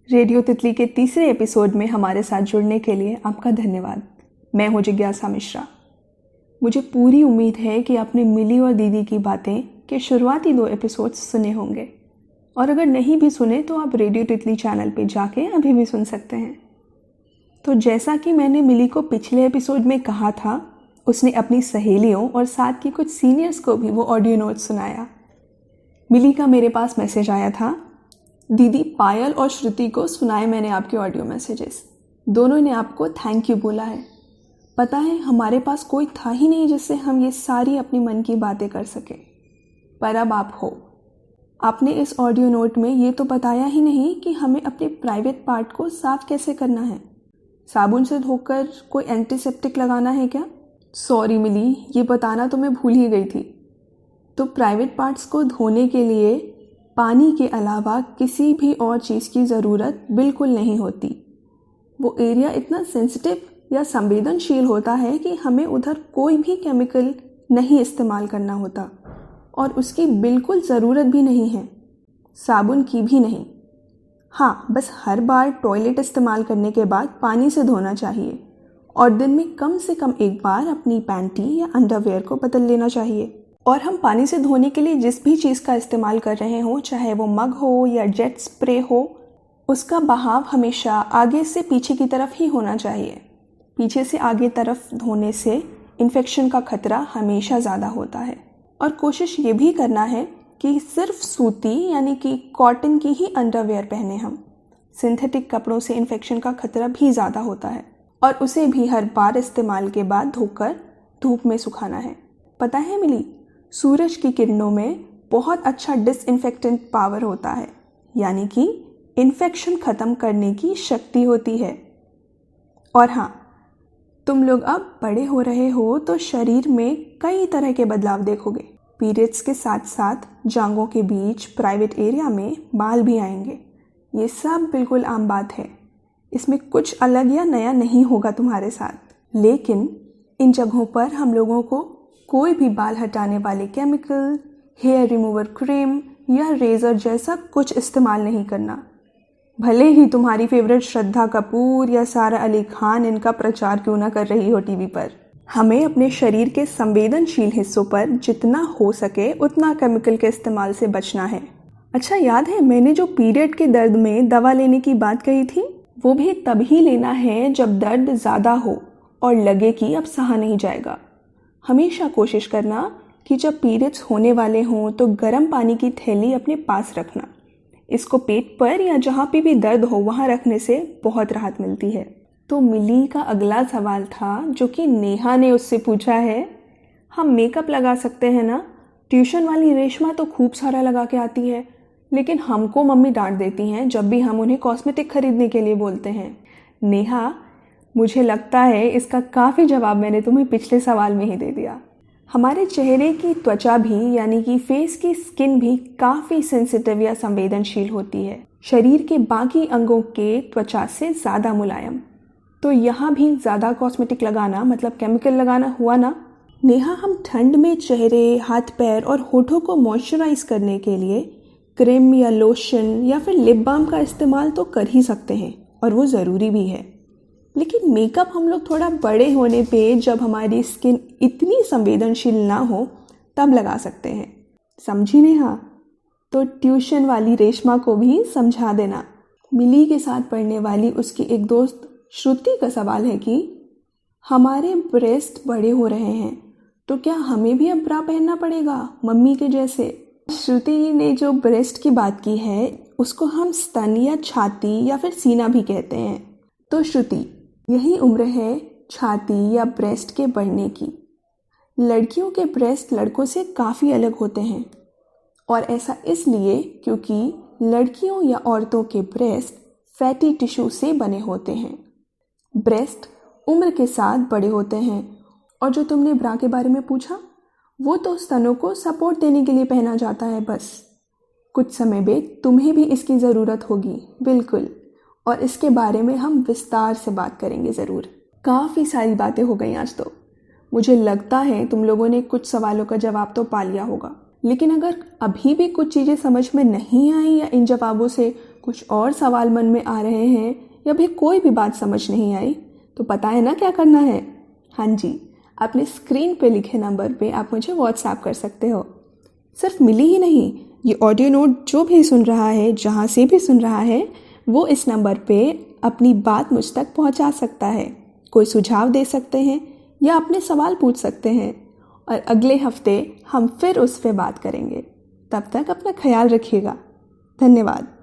Radio तितली के तीसरे एपिसोड में हमारे साथ जुड़ने के लिए आपका धन्यवाद। मैं हूं जिज्ञासा मिश्रा। मुझे पूरी उम्मीद है कि आपने मिली और दीदी की बातें के शुरुआती 2 एपिसोड्स सुने होंगे, और अगर नहीं भी सुने तो आप रेडियो तितली चैनल पे जाके अभी भी सुन सकते हैं। तो जैसा कि मैंने मिली को पिछले एपिसोड में कहा था, उसने अपनी सहेलियों और साथ की कुछ सीनियर्स को भी वो ऑडियो नोट सुनाया। मिली का मेरे पास मैसेज आया था, दीदी पायल और श्रुति को सुनाए मैंने आपके ऑडियो मैसेजेस। दोनों ने आपको थैंक यू बोला है। पता है हमारे पास कोई था ही नहीं जिससे हम ये सारी अपनी मन की बातें कर सके, पर अब आप हो। आपने इस ऑडियो नोट में ये तो बताया ही नहीं कि हमें अपने प्राइवेट पार्ट को साफ कैसे करना है। साबुन से धोकर कोई एंटीसेप्टिक लगाना है क्या? सॉरी मिली, ये बताना तो मैं भूल ही गई थी। तो प्राइवेट पार्ट्स को धोने के लिए पानी के अलावा किसी भी और चीज़ की ज़रूरत बिल्कुल नहीं होती। वो एरिया इतना सेंसिटिव या संवेदनशील होता है कि हमें उधर कोई भी केमिकल नहीं इस्तेमाल करना होता, और उसकी बिल्कुल ज़रूरत भी नहीं है, साबुन की भी नहीं। हाँ, बस हर बार टॉयलेट इस्तेमाल करने के बाद पानी से धोना चाहिए, और दिन में कम से कम एक बार अपनी पैंटी या अंडरवेयर को बदल लेना चाहिए। और हम पानी से धोने के लिए जिस भी चीज़ का इस्तेमाल कर रहे हों, चाहे वो मग हो या जेट स्प्रे हो, उसका बहाव हमेशा आगे से पीछे की तरफ ही होना चाहिए। पीछे से आगे तरफ धोने से इन्फेक्शन का खतरा हमेशा ज़्यादा होता है। और कोशिश ये भी करना है कि सिर्फ सूती यानी कि कॉटन की ही अंडरवेयर पहने हम। सिंथेटिक कपड़ों से इन्फेक्शन का खतरा भी ज़्यादा होता है, और उसे भी हर बार इस्तेमाल के बाद धोकर धूप में सुखाना है। पता है मिली, सूरज की किरणों में बहुत अच्छा डिसइंफेक्टेंट पावर होता है, यानी कि इन्फेक्शन ख़त्म करने की शक्ति होती है। और हाँ, तुम लोग अब बड़े हो रहे हो तो शरीर में कई तरह के बदलाव देखोगे। पीरियड्स के साथ साथ जांघों के बीच प्राइवेट एरिया में बाल भी आएंगे। ये सब बिल्कुल आम बात है, इसमें कुछ अलग या नया नहीं होगा तुम्हारे साथ। लेकिन इन जगहों पर हम लोगों को कोई भी बाल हटाने वाले केमिकल, हेयर रिमूवर क्रीम या रेज़र जैसा कुछ इस्तेमाल नहीं करना। भले ही तुम्हारी फेवरेट श्रद्धा कपूर या सारा अली खान इनका प्रचार क्यों ना कर रही हो टीवी पर। हमें अपने शरीर के संवेदनशील हिस्सों पर जितना हो सके उतना केमिकल के इस्तेमाल से बचना है। अच्छा याद है मैंने जो पीरियड के दर्द में दवा लेने की बात कही थी, वो भी तभी लेना है जब दर्द ज़्यादा हो और लगे कि अब सहा नहीं जाएगा। हमेशा कोशिश करना कि जब पीरियड्स होने वाले हों तो गर्म पानी की थैली अपने पास रखना। इसको पेट पर या जहाँ पे भी दर्द हो वहाँ रखने से बहुत राहत मिलती है। तो मिली का अगला सवाल था जो कि नेहा ने उससे पूछा है, हम मेकअप लगा सकते हैं ना? ट्यूशन वाली रेशमा तो खूब सारा लगा के आती है, लेकिन हमको मम्मी डांट देती हैं जब भी हम उन्हें कॉस्मेटिक खरीदने के लिए बोलते हैं। नेहा, मुझे लगता है इसका काफ़ी जवाब मैंने तुम्हें पिछले सवाल में ही दे दिया। हमारे चेहरे की त्वचा भी यानी कि फेस की स्किन भी काफ़ी सेंसिटिव या संवेदनशील होती है, शरीर के बाकी अंगों के त्वचा से ज़्यादा मुलायम। तो यहाँ भी ज़्यादा कॉस्मेटिक लगाना मतलब केमिकल लगाना हुआ ना। नेहा, हम ठंड में चेहरे, हाथ पैर और होठों को मॉइस्चराइज करने के लिए क्रीम या लोशन या फिर लिप बाम का इस्तेमाल तो कर ही सकते हैं, और वो ज़रूरी भी है। लेकिन मेकअप हम लोग थोड़ा बड़े होने पे, जब हमारी स्किन इतनी संवेदनशील ना हो, तब लगा सकते हैं। समझी नेहा? तो ट्यूशन वाली रेशमा को भी समझा देना। मिली के साथ पढ़ने वाली उसकी एक दोस्त श्रुति का सवाल है कि हमारे ब्रेस्ट बड़े हो रहे हैं तो क्या हमें भी अब ब्रा पहनना पड़ेगा मम्मी के जैसे? श्रुति ने जो ब्रेस्ट की बात की है उसको हम स्तन या छाती या फिर सीना भी कहते हैं। तो श्रुति, यही उम्र है छाती या ब्रेस्ट के बढ़ने की। लड़कियों के ब्रेस्ट लड़कों से काफ़ी अलग होते हैं, और ऐसा इसलिए क्योंकि लड़कियों या औरतों के ब्रेस्ट फैटी टिश्यू से बने होते हैं। ब्रेस्ट उम्र के साथ बड़े होते हैं, और जो तुमने ब्रा के बारे में पूछा, वो तो स्तनों को सपोर्ट देने के लिए पहना जाता है बस। कुछ समय बाद तुम्हें भी इसकी ज़रूरत होगी, बिल्कुल, और इसके बारे में हम विस्तार से बात करेंगे ज़रूर। काफ़ी सारी बातें हो गई आज तो। मुझे लगता है तुम लोगों ने कुछ सवालों का जवाब तो पा लिया होगा, लेकिन अगर अभी भी कुछ चीज़ें समझ में नहीं आई या इन जवाबों से कुछ और सवाल मन में आ रहे हैं या भी कोई भी बात समझ नहीं आई तो पता है ना क्या करना है। हाँ जी, अपने स्क्रीन पे लिखे नंबर पे आप मुझे व्हाट्सएप कर सकते हो। सिर्फ मिली ही नहीं, ये ऑडियो नोट जो भी सुन रहा है, जहाँ से भी सुन रहा है, वो इस नंबर पे अपनी बात मुझ तक पहुँचा सकता है। कोई सुझाव दे सकते हैं या अपने सवाल पूछ सकते हैं और अगले हफ्ते हम फिर उस पे बात करेंगे। तब तक अपना ख्याल रखिएगा। धन्यवाद।